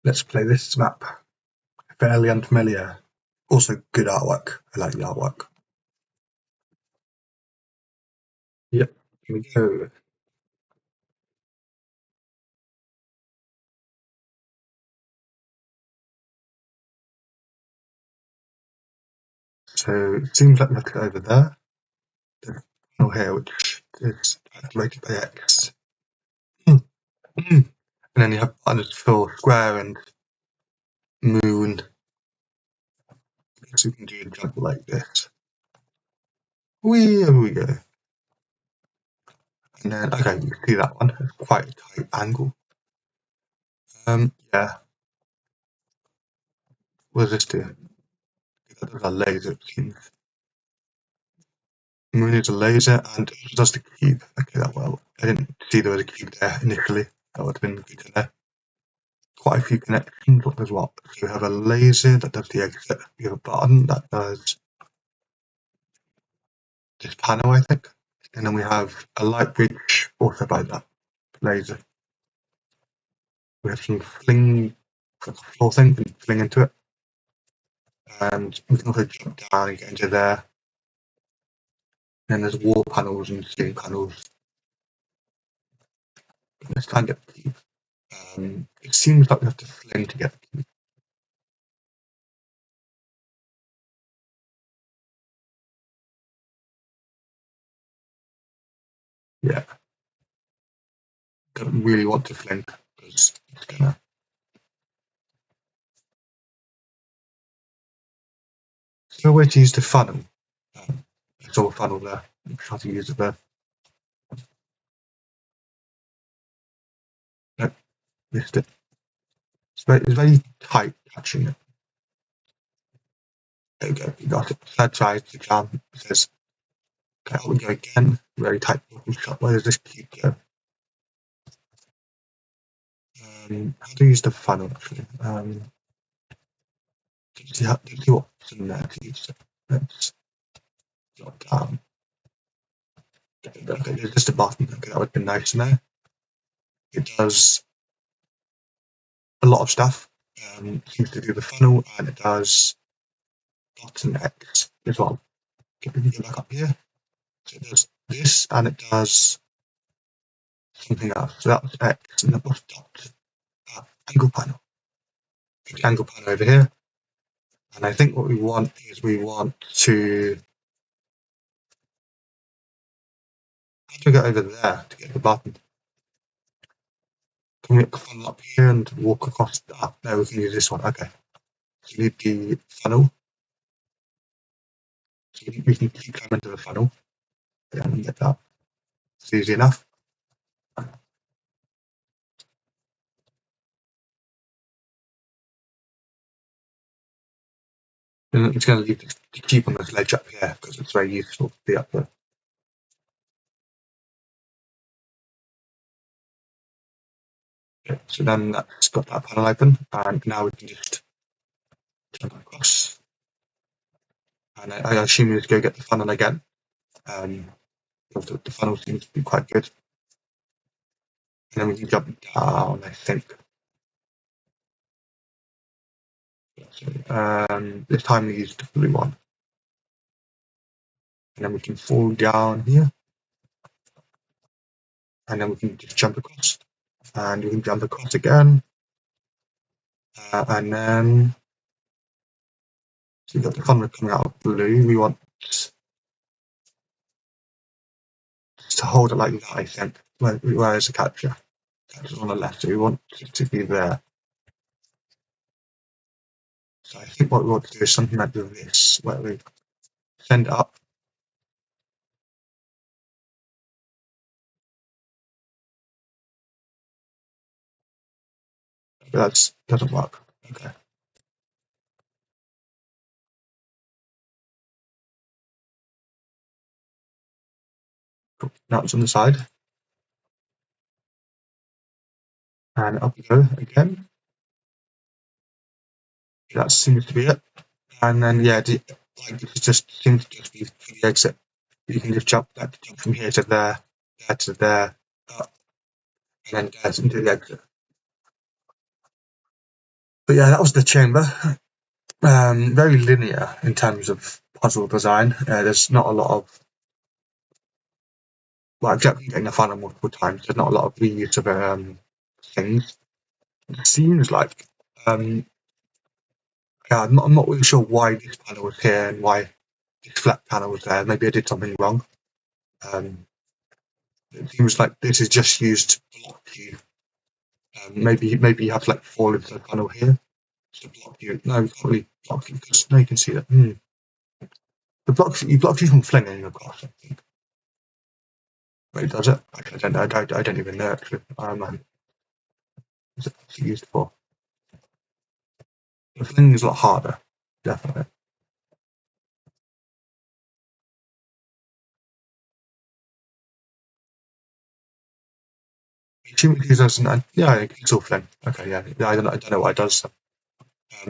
Let's play this map. Fairly unfamiliar. Also good artwork. I like the artwork. Yep, here we go. So it seems like we have to go over there. The panel here, which is activated by X. And then you have buttons for square and moon. So we can do a jump like this. Here we go. And then, okay, you can see that one. It's quite a tight angle. Yeah. What does this do? That does a laser, it seems. Moon is a laser, and it does the cube. Okay, that well. I didn't see there was a cube there initially. That would have been good to know. Quite a few connections. What does what? So we have a laser that does the exit. We have a button that does this panel, I think. And then we have a light bridge also by that laser. We have some fling, floor thing, and fling into it. And we can also jump down and get into there. And then there's wall panels and ceiling panels. Let's try and get the cube. It seems like we have to fling to get the cube. Yeah. Don't really want to fling because it's gonna. So where to use the funnel? It's all a funnel there. I'm trying to use it there. Nope, missed it. It's very tight catching it. There we go, you got it. Third try to jump. It says, okay, out we go again. Very tight bubble shot. Where does this cube go? How to use the funnel actually? See what's in there to use it. Let's drop down. Okay, there's just a button. Okay, that would be nice to know. It does a lot of stuff. Seems to do the funnel, and it does button X as well. Okay, we can get back up here. So it does this, and it does something else. So that's X, and then what's dot? Angle panel. Angle panel over here. And I think what we want is we want to. How do we get over there to get the button? Can we funnel up here and walk across that? No, we can use this one. Okay. So we need the funnel. So we can keep coming into the funnel. Yeah, and get that. It's easy enough. And I'm just going to leave the cube on this ledge up here because it's very useful to be up there. Okay, so then that's got that panel open, and now we can just jump across. And I assume we need to go get the funnel again. The funnel seems to be quite good. And then we can jump down, I think. This time we use the blue one. And then we can fall down here. And then we can just jump across. And we can jump across again. And then so we've got the funnel coming out of blue. We want to hold it like that, I think. Where is the capture? Capture's on the left, so we want it to be there. So I think what we want to do is something like this, where we send it up. But that doesn't work. Okay. Cool. Now it's on the side. And up we go again. That seems to be it. And then yeah, it just seems to just be for the exit. You can just jump from here to there to there, up, and then into the exit. But yeah, that was the chamber. Very linear in terms of puzzle design. There's not a lot of, well, except getting the funnel multiple times, there's not a lot of reuse of things. It seems like, yeah, I'm not really sure why this panel was here and why this flat panel was there. Maybe I did something wrong. It seems like this is just used to block you. Maybe you have to like fall into the panel here to block you. No, you can't really block you because now you can see that. The blocks you block you from flinging across, I think. Wait, does it? I don't know. I don't even know actually. What's it used for? The flinging is a lot harder, definitely. I assume it uses an yeah, it's all fling. Okay, yeah. I don't know what it does.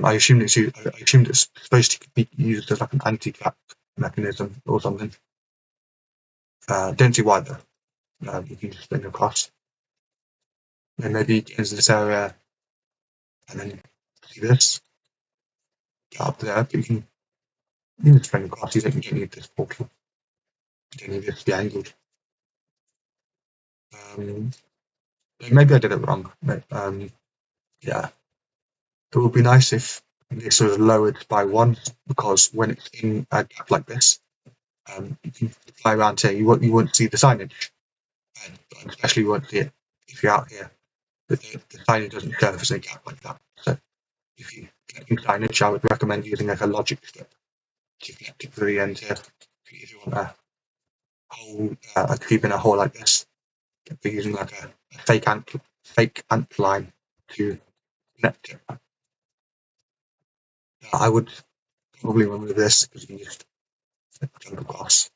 I assumed it's supposed to be used as like an anti-cap mechanism or something. Don't see why though. You can just fling across. And maybe get into this area and then see this. Get up there, but you can just fling across. You don't need this portal. You don't need this to be angled. Maybe I did it wrong. But, yeah. It would be nice if this was lowered by one, because when it's in a gap like this, you can fly around here. You won't see the signage, and especially you won't see it if you're out here. But the signage doesn't show if it's in a gap like that. So if you get signage, I would recommend using like a logic strip to connect it to the end here. If you want a hole, a cube in a hole like this, you're using like a fake ant line to connect it. I would probably remove this because you can just jump across.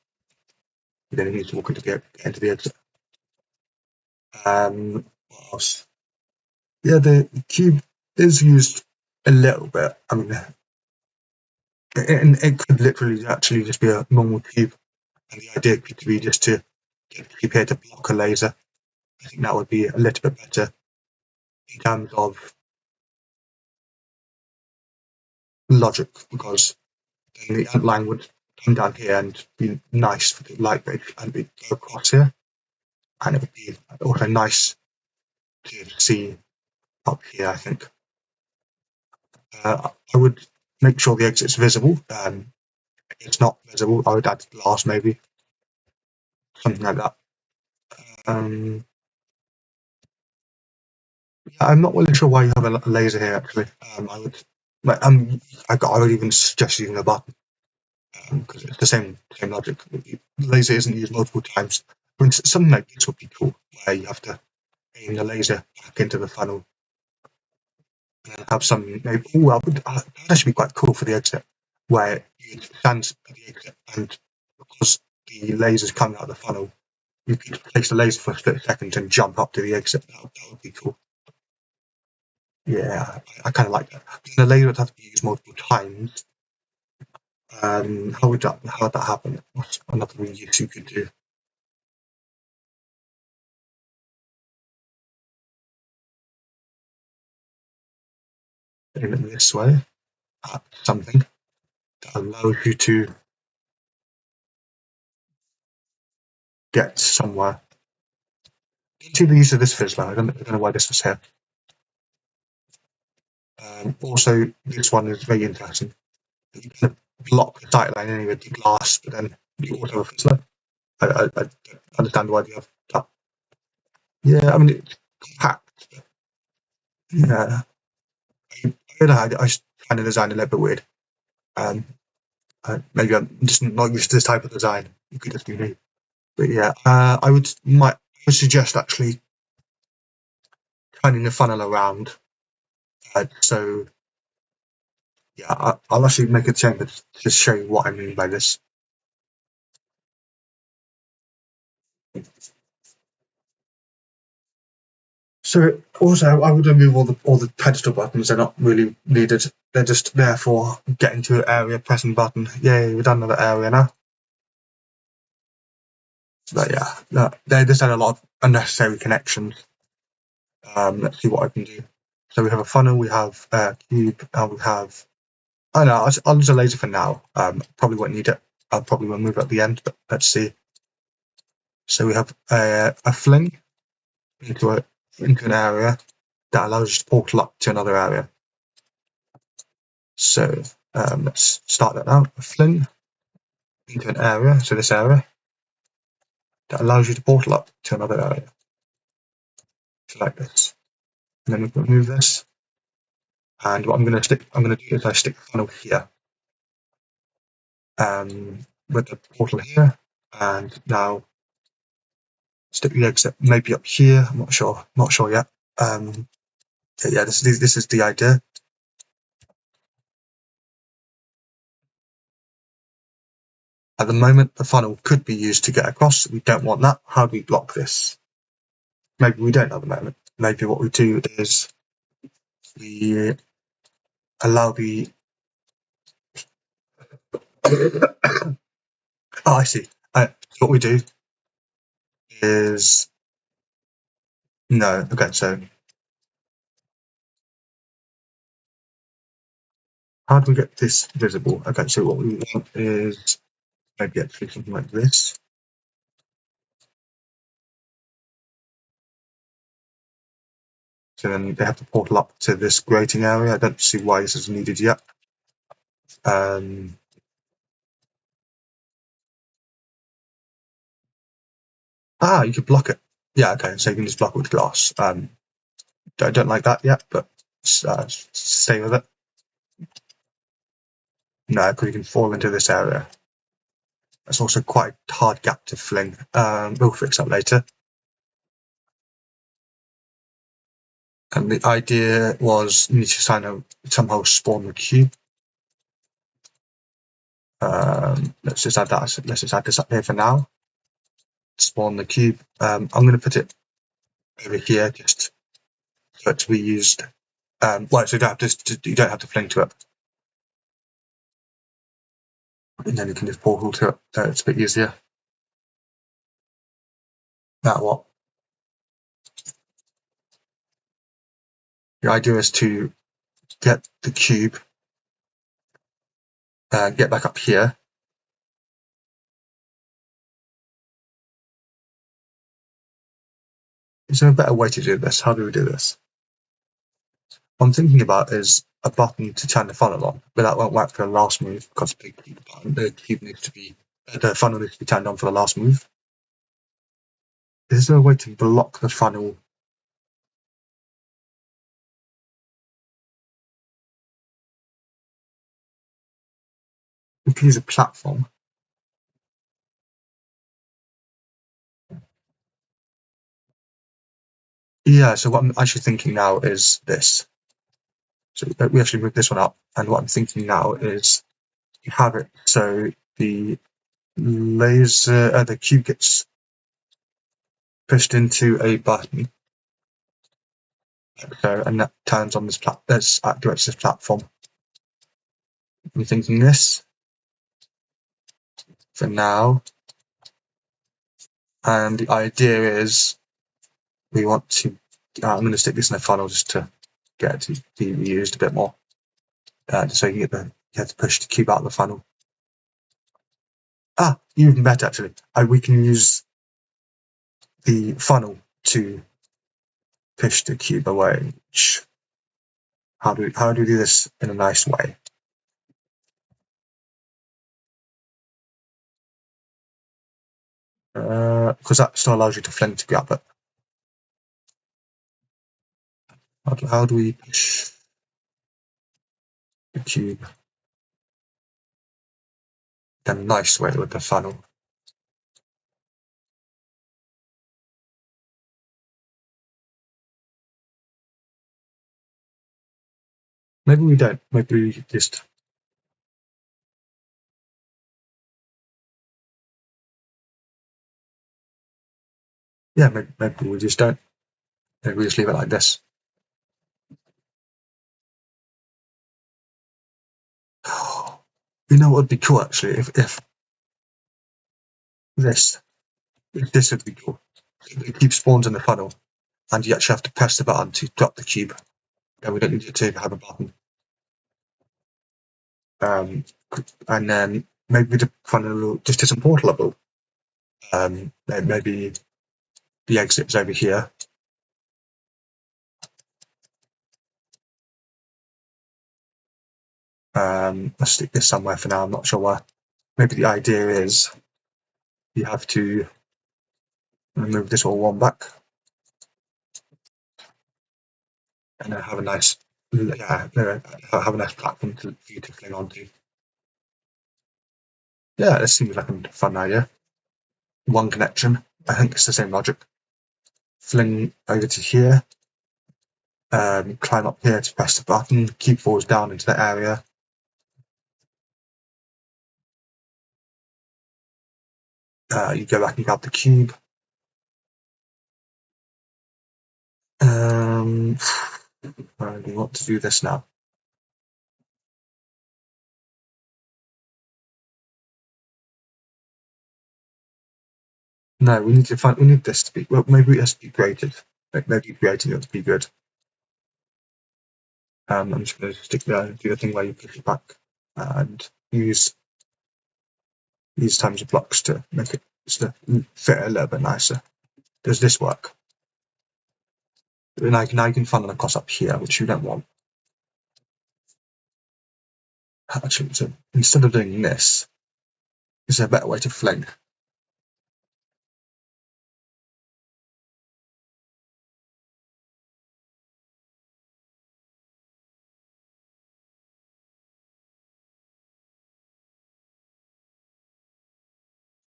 You don't need to walk into the exit. What else? Yeah, the cube is used a little bit. I mean, it could literally actually just be a normal cube, and the idea could be just to get the cube here to block a laser. I think that would be a little bit better in terms of logic, because then the ant line would come down here and be nice for the light ray, and it'd go across here, and it would be also nice to see up here, I think. I would make sure the exit's visible. If it's not visible, I would add glass maybe, something like that. Yeah, I'm not really sure why you have a laser here. Actually, I would even suggest using a button, because it's the same logic. The laser isn't used multiple times. For instance, something like this would be cool, where you have to aim the laser back into the funnel and have some maybe. That'd actually be quite cool for the exit, where you stand at the exit, and because the laser's coming out of the funnel, you could place the laser for a split second and jump up to the exit. That would be cool. Yeah, I kind of like that. The laser would have to be used multiple times. How would that happen? What's another reuse you could do? In this way, something that allows you to get somewhere. See the use of this fizzler. I don't know why this was here. Also, this one is very interesting. You can block the sight line anyway with the glass, but then you also have a fizzler. I don't understand why you have that. Yeah, I mean, it's compact. But yeah, I don't know. I find the design a little bit weird. Maybe I'm just not used to this type of design. It could just be me. But yeah, I would suggest actually turning the funnel around. So yeah, I'll actually make a chamber to show you what I mean by this. So also, I would remove all the pedestal buttons. They're not really needed. They're just there for getting to an area, pressing button. Yay, we've done another area now. But yeah, they just had a lot of unnecessary connections. Let's see what I can do So we have a funnel, we have a cube, and we have. Oh no, I'll use a laser for now. Probably won't need it. I'll probably remove it at the end, but let's see. So we have a fling into an area that allows you to portal up to another area. So let's start that now. A fling into an area, so this area, that allows you to portal up to another area. So like this. And then we can remove this. And what I'm going to do is I stick the funnel here. With the portal here, and now stick the exit maybe up here. I'm not sure yet. Yeah, this is the idea. At the moment, the funnel could be used to get across. We don't want that. How do we block this? Maybe we don't at the moment. Maybe what we do is we allow the. Oh, I see. What we do is no. Okay, so how do we get this visible? Okay, so what we want is maybe actually something like this. So then they have to portal up to this grating area. I don't see why this is needed yet. You could block it. Yeah, okay, so you can just block it with glass. I don't like that yet, but stay with it. No, because you can fall into this area. That's also quite a hard gap to fling. We'll fix that later. And the idea was you need to somehow spawn the cube. Let's just add that. Let's just add this up here for now. Spawn the cube. I'm going to put it over here just for it to be used. So you don't have to fling to it, and then you can just portal to it. So it's a bit easier. Now what? The idea is to get the cube, get back up here. Is there a better way to do this? How do we do this? What I'm thinking about is a button to turn the funnel on, but that won't work for the last move because the funnel needs to be turned on for the last move. Is there a way to block the funnel? We can use a platform. Yeah, so what I'm actually thinking now is this. So we actually move this one up, and what I'm thinking now is you have it so the the cube gets pushed into a button, so, and that turns on this activates this platform. I'm thinking this for now, and the idea is we want to. I'm going to stick this in a funnel just to get it to be reused a bit more, so you have to push the cube out of the funnel. Even better actually. We can use the funnel to push the cube away. How do we do this in a nice way? Because that still allows you to fling to grab it. How do we push the cube in a nice way with the funnel? Maybe we don't. Maybe we just. Yeah, maybe we just don't. Maybe we just leave it like this. You know what would be cool actually if this would be cool. The cube spawns in the funnel, and you actually have to press the button to drop the cube. we don't need it to have a button. And then maybe the funnel just isn't portable. Maybe the exit's over here. Let's stick this somewhere for now. I'm not sure why. Maybe the idea is you have to remove this all one back and then have a nice, have a nice platform for you to fling onto. Yeah, this seems like a fun idea. One connection. I think it's the same logic. Fling over to here. Climb up here to press the button. Cube falls down into the area. You go back and grab the cube. I want to do this now. No, we need to find. We need this to be. Well, maybe it has to be created. Maybe creating it to be good. I'm just going to stick there and do the thing where you push it back and use these times of blocks to make it to fit a little bit nicer. Does this work? Now you can funnel across up here, which you don't want. Actually, so instead of doing this, is there a better way to fling?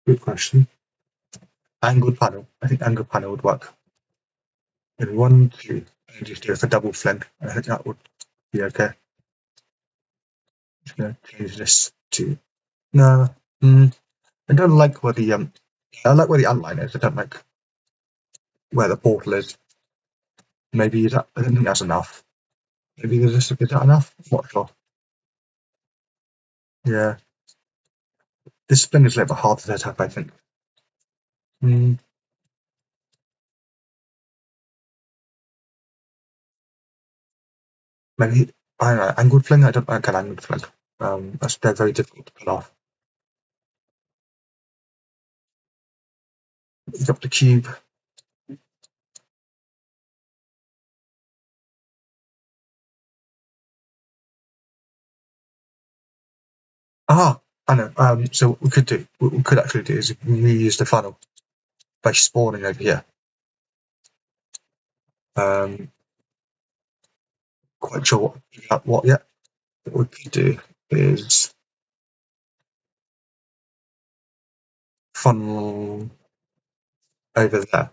Good question. Angled panel. I think angled panel would work. In 1, 2, and just do it for double fling. I think that would be okay. I'm just going to change this to no. I don't like where the I like where the outline is. I don't like where the portal is. Maybe that. I don't think that's enough. Maybe there's just is that enough? I'm not sure. Yeah, this spin is a little bit hard to set up. I think. Maybe I don't know. Angled fling. I don't like an angled fling. They're very difficult to pull off. Pick up the cube. I know. So what we could actually do is reuse the funnel by spawning over here. Quite sure what yet. What we could do is funnel over there.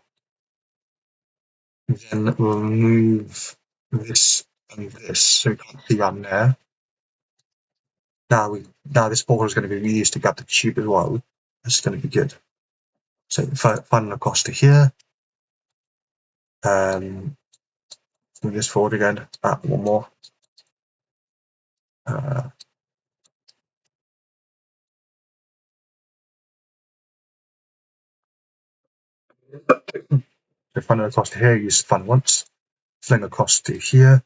Then we'll move this and this so we can't see around there. Now this ball is going to be reused to grab the tube as well. That's going to be good. So funnel across to here. Move this forward again. One more. So funnel across to here, use funnel once. Fling across to here.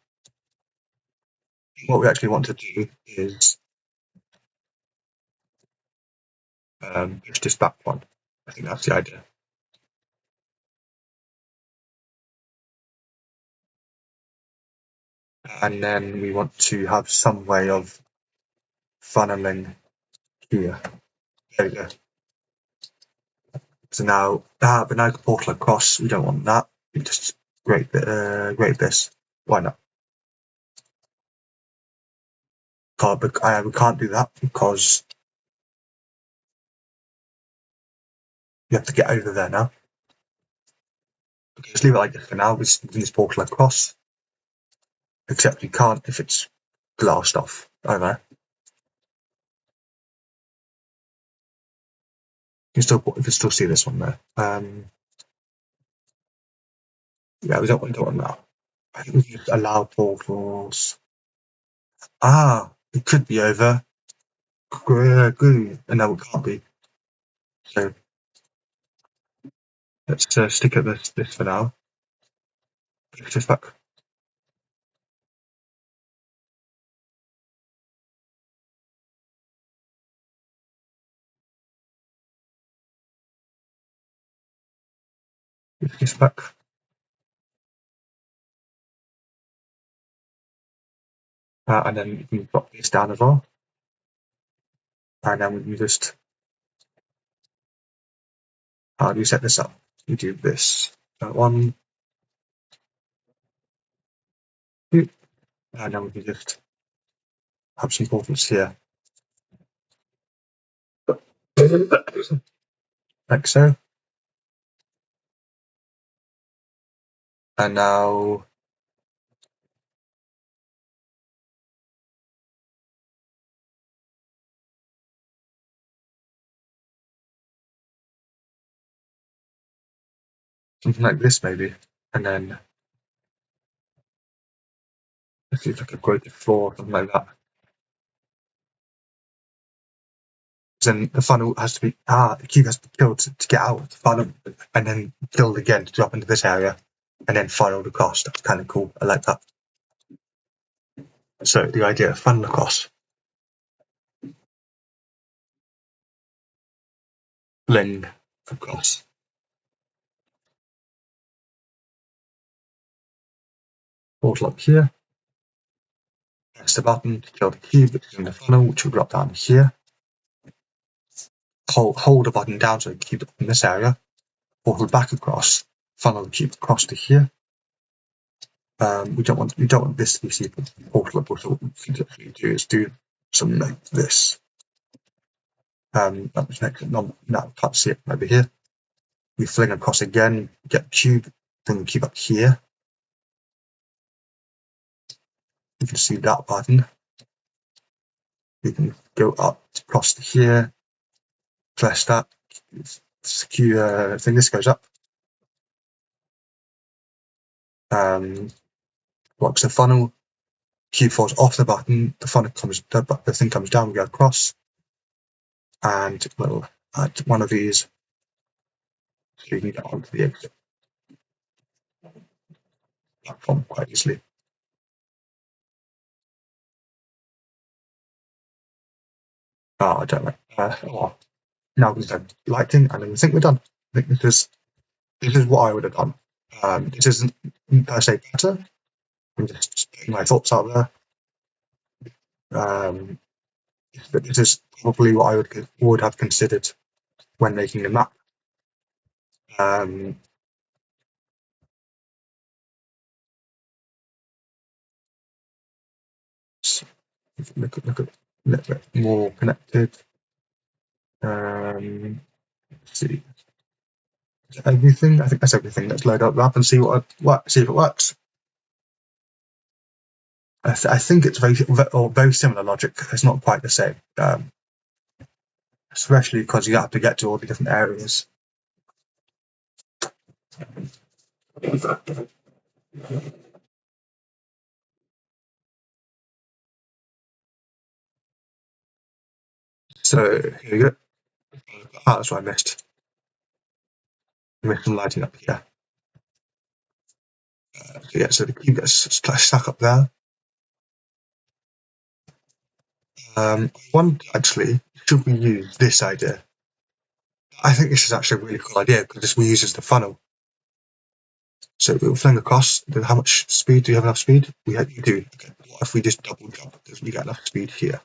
What we actually want to do is push this back one. I think that's the idea. And then we want to have some way of funneling here. There we go. So now, but now the portal across, we don't want that. We just grate this. Why not? We can't do that because you have to get over there now. Okay, just leave it like this for now. We can this portal across. Except you can't if it's glassed off. I don't know. You can still see this one there. Yeah, we don't want that. I think we can allow portals. It could be over. Good. And no, it can't be. So let's stick at this for now. Push this back. If this back. And then you can drop this down as well. And then we can just, how do you set this up? You do this. 1, 2, and then we can just have some portals here. Like so. And now something like this maybe. And then let's see if I could create a floor or something like that. Then the funnel has to be, the cube has to be killed to get out of the funnel, and then killed again to drop into this area, and then funneled across. That's kind of cool. I like that. So the idea of funnel across, fling across. Portal up here. Press the button to kill the cube, which is in the funnel, which will drop down here. Hold the button down so the cube in this area. Portal back across. Funnel the cube across to here. We don't want this to be super portalable. So what we can actually do is do something like this. That was next. No, can't see it over here. We fling across again, get the cube, bring the cube up here. You can see that button. We can go up across to here, press that, secure thing. This goes up. Blocks the funnel. Cube falls off the button. The funnel comes. The thing comes down. We go across, and we'll add one of these so you can get onto the exit platform quite easily. I don't know. Now we can lighting, and then we think we're done. I think this is what I would have done. This isn't per se better. I'm just putting my thoughts out there. But this is probably what I would have considered when making the map. So look at a little bit more connected. Let's see. Is that everything? I think that's everything. Let's load up the map and see see if it works. I think it's very similar logic. It's not quite the same, especially because you have to get to all the different areas. So here we go. That's what I missed. I missed some lighting up here. So the cube gets stuck up there. One actually, should we use this idea? I think this is actually a really cool idea because this reuses the funnel. So we'll fling across. How much speed? Do you have enough speed? You do. Okay. What if we just double jump because we get enough speed here?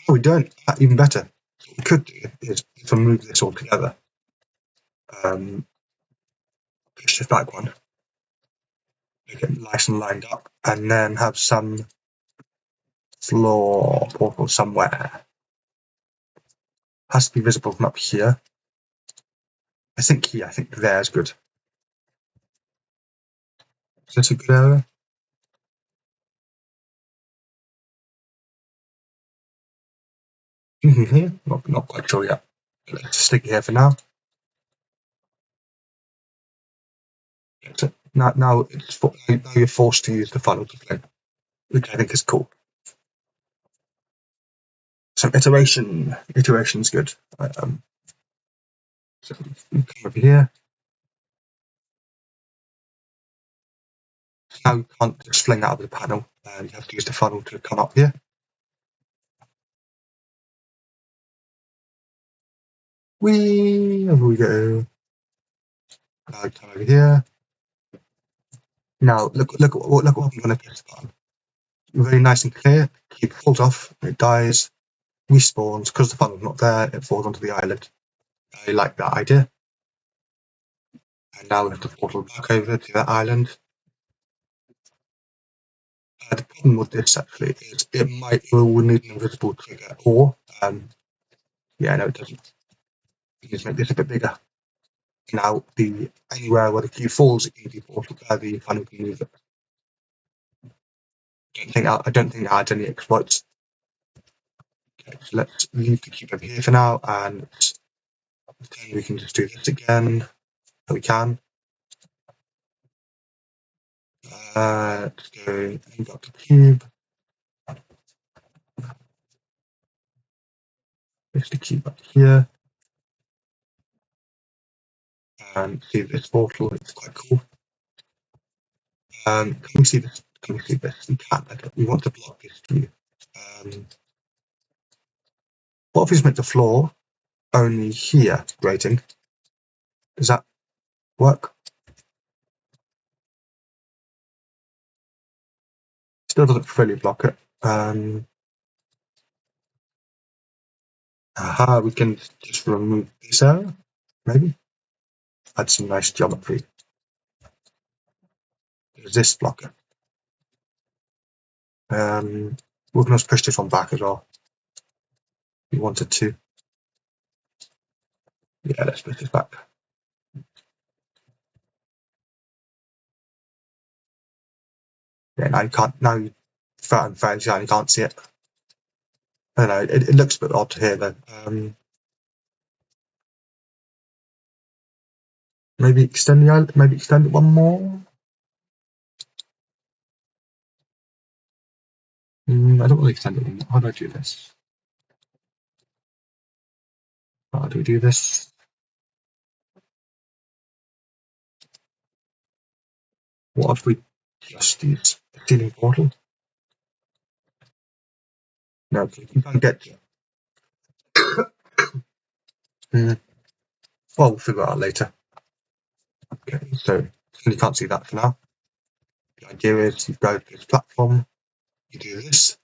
Oh, we don't. Even better. What we could do is remove this altogether. Push the back one. Make it nice and lined up, and then have some floor portal somewhere. Has to be visible from up here. I think here. I think there is good. Is this a good area? Here? Not quite sure yet. Let's stick it here for now. So now you're forced to use the funnel to fling, which I think is cool. So iteration is good. So come over here. Now you can't just fling out of the panel. You have to use the funnel to come up here. Whee! Over we go. Now come over here. Now look what happens when I press the button. Very nice and clear. Cube falls off, it dies, respawns. Because the funnel's not there, it falls onto the island. I like that idea. And now we have to portal back over to that island. The problem with this actually is it will need an invisible trigger, or yeah, no, it doesn't. You just make this a bit bigger. Now anywhere where the cube falls, it can be portal. The funnel can move it. I don't think that adds any exploits. Okay, so let's leave the cube over here for now, and then we can just do this again. We can. Let's go and got the cube. There's the cube up here. And see this portal, it's quite cool. Can we see this? Can we see this? We can't. We want to block this view. What if we just make the floor only here grating? Does that work? Still doesn't fully block it. We can just remove this area, maybe. Add some nice geometry. Does this block it? We can also push this one back as well. We wanted to. Yeah, let's push this back. Yeah, now you can't. Now you can't see it. I don't know. It looks a bit odd here though. Maybe extend the island. Maybe extend it one more. I don't want to extend it anymore. How do I do this? How do we do this? What if we just use a ceiling portal? No, you can't get to it. Well, we'll figure it out later. Okay, so you can't see that for now. The idea is you go to this platform, you do this,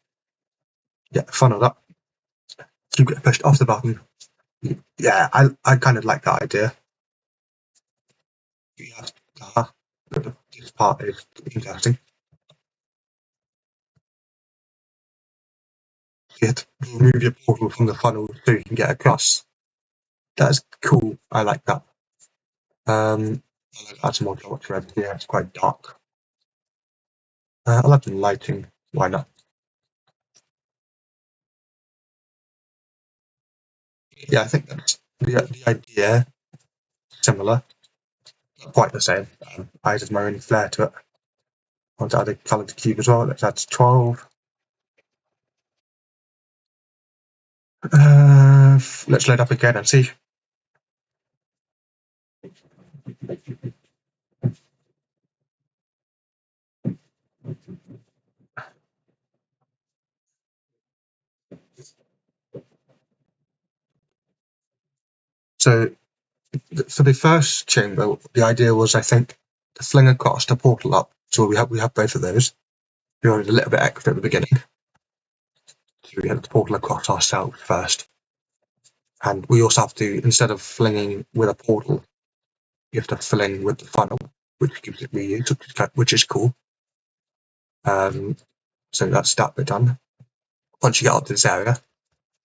get funneled up, you get pushed off the button. Yeah, I kind of like that idea. This part is interesting. You have to remove your portal from the funnel so you can get across. That's cool. I like that. I'll add some more geometry over here. It's quite dark. I'll add some lighting. Why not? Yeah, I think that's the idea. Similar, not quite the same. I added my own flair to it. I want to add a coloured cube as well. Let's add 12. Let's load up again and see. So for the first chamber, the idea was, I think, to fling across the portal up. So we have both of those. We wanted a little bit extra at the beginning. So we had the portal across ourselves first. And we also have to, instead of flinging with a portal, you have to fling with the funnel, which gives it reuse, which is cool. So that's that bit done. Once you get up to this area,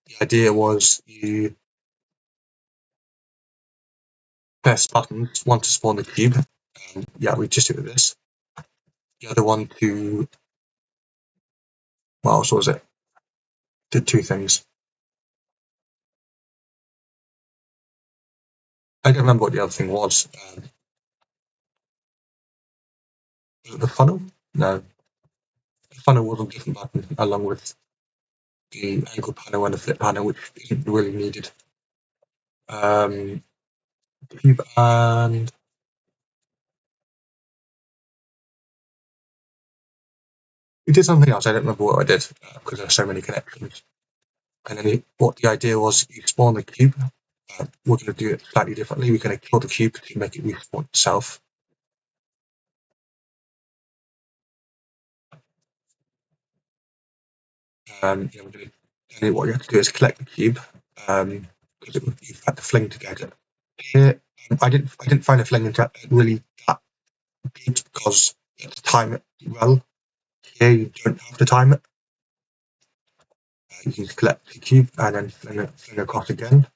the idea was you press buttons, one to spawn the cube. Yeah, we just did this. The other one to, what else was it? Did two things. I don't remember what the other thing was. Was it the funnel? No. The funnel was a different button along with the angle panel and the flip panel, which isn't really needed. Cube and we did something else. I don't remember what I did because there are so many connections. And then what the idea was, you spawn the cube, we're going to do it slightly differently. We're going to kill the cube to make it respawn itself. What you have to do is collect the cube, because you've had the fling to get it. Here, I didn't find the fling really that good because you have to time it well. Here, you don't have to time it. You can collect the cube and then fling across again,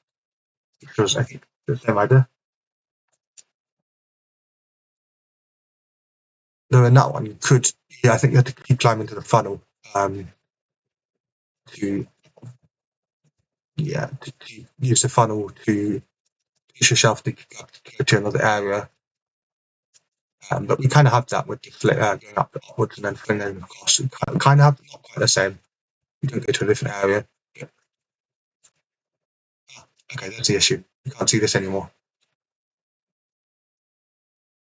which was, I think, the same idea. Though in that one, you could, I think you had to keep climbing to the funnel to use the funnel to push yourself to go to another area. But we kind of have that with the going upwards and then flinging across. We kind of have not quite the same. You don't go to a different area. Okay, that's the issue. You can't see this anymore.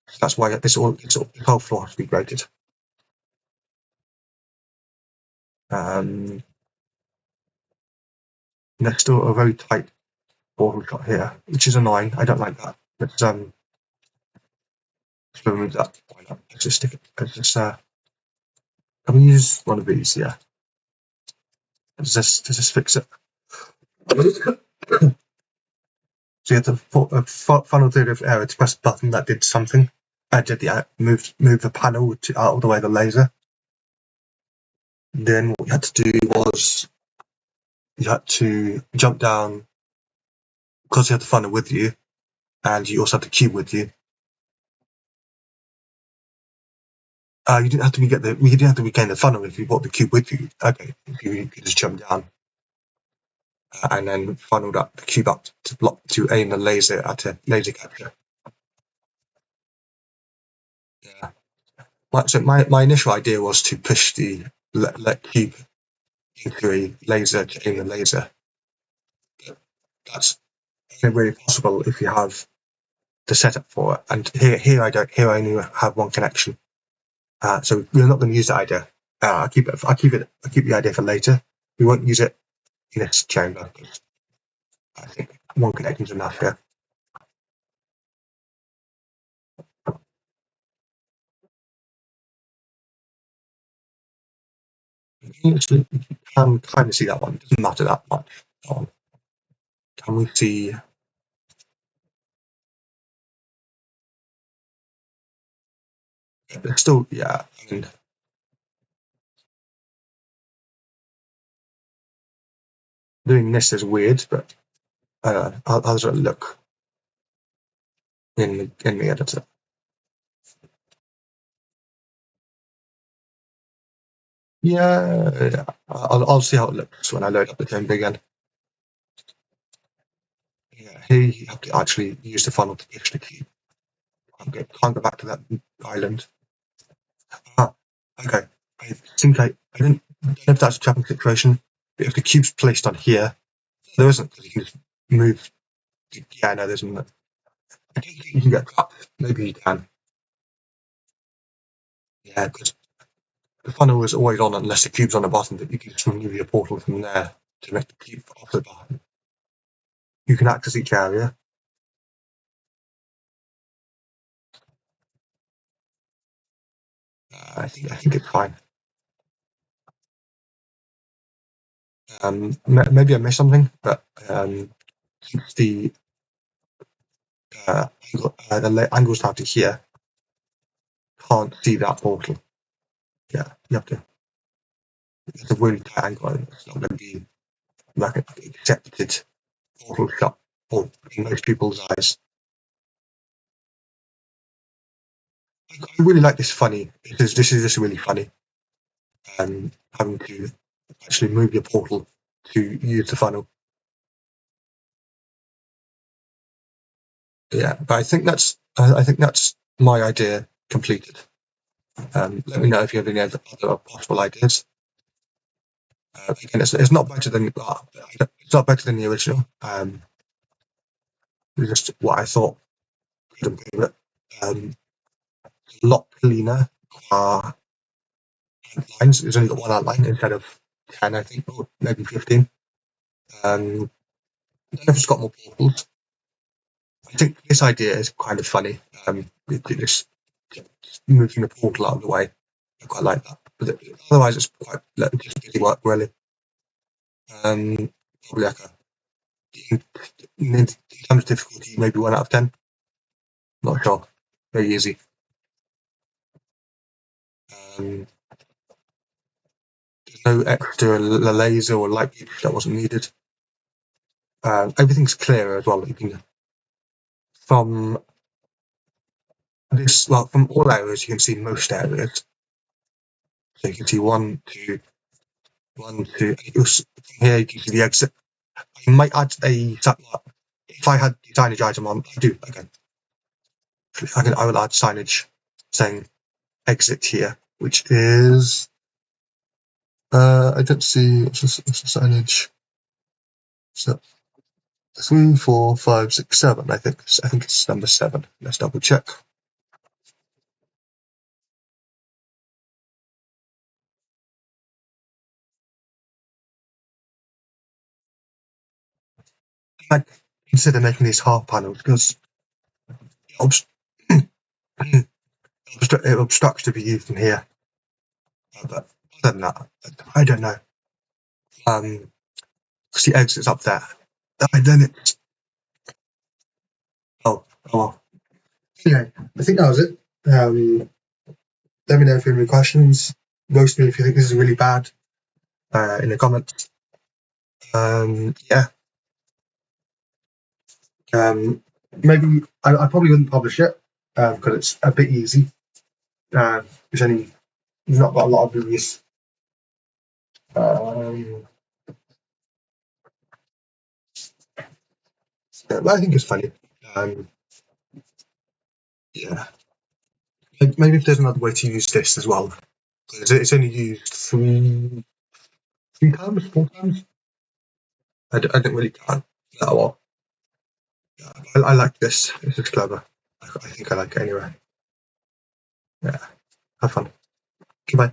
So that's why this whole floor has to be graded. There's still a very tight board we've got here, which is annoying. I don't like that. Let's remove that. Why not? Let's just stick it. Let's just can we use one of these? Yeah. Does this fix it? So you had to funnel through the area to press a button that did something. I did move the panel out of the way of the laser. Then what you had to do was you had to jump down because you had the funnel with you, and you also had the cube with you. You didn't have to regain the funnel if you brought the cube with you. Okay, you could just jump down and then funneled up the cube up to aim the laser at a laser catcher. Yeah. So my initial idea was to push the let cube into a laser to aim the laser. But that's only really possible if you have the setup for it. And here I don't. Here I only have one connection. So we're not going to use that idea. I'll keep the idea for later. We won't use it in this chamber because I think one connection is enough here. You can kind of see that one. It doesn't matter that much. Can we see? It's still, yeah. I mean, doing this is weird, but how does it look in the editor? Yeah, I'll see how it looks when I load up the chamber again. Yeah, here you have to actually use the funnel to push the cube. Can't go back to that island. Okay. I think I don't know if that's a trapping situation, but if the cube's placed on here, there isn't, because you can just move. Yeah, no, there isn't. I don't think you can get trapped. Maybe you can. Yeah, because the funnel is always on unless the cube's on the bottom, but you can just remove your portal from there to make the cube off the bottom. You can access each area. I think it's fine. Maybe I missed something, but the angles down to here can't see that portal. Yeah, you have to. It's a really tight angle. It's not going to be like an accepted portal shot or in most people's eyes. I really like this funny because this is just really funny. Having to actually move your portal to use the funnel. Yeah, but I think that's my idea completed. Let me know if you have any other possible ideas. Again, it's not better than the original. It's just what I thought could improve it. A lot cleaner. Lines. It's only got one outline instead of 10, I think, or maybe 15. I don't know if it's got more portals. I think this idea is kind of funny. Just moving the portal out of the way. I quite like that. But otherwise, it's quite just busy work, really. Probably like in terms of difficulty, maybe 1 out of 10. Not sure. Very easy. There's no extra laser or light beam that wasn't needed. Everything's clearer as well. You can from all areas you can see most areas. So you can see one, two. From here you can see the exit. I might add if I had the signage item on. I do again. I will add signage saying exit here, which is I don't see what's the signage. So 3, 4, 5, 6, 7. I think it's number 7. Let's double check. I'd consider making these half panels because it obstructs the view from here. But other than that, I don't know. Because the exit's up there. Then it's oh. Anyway, I think that was it. Let me know if you have any questions. Roast me if you think this is really bad in the comments. Yeah. Maybe I probably wouldn't publish it because it's a bit easy. There's only not got a lot of reviews. But I think it's funny. Yeah. Maybe if there's another way to use this as well. It's only used 3 times, 4 times. I don't really count that well. I like this. This is clever. I think I like it anyway. Yeah. Have fun. Goodbye.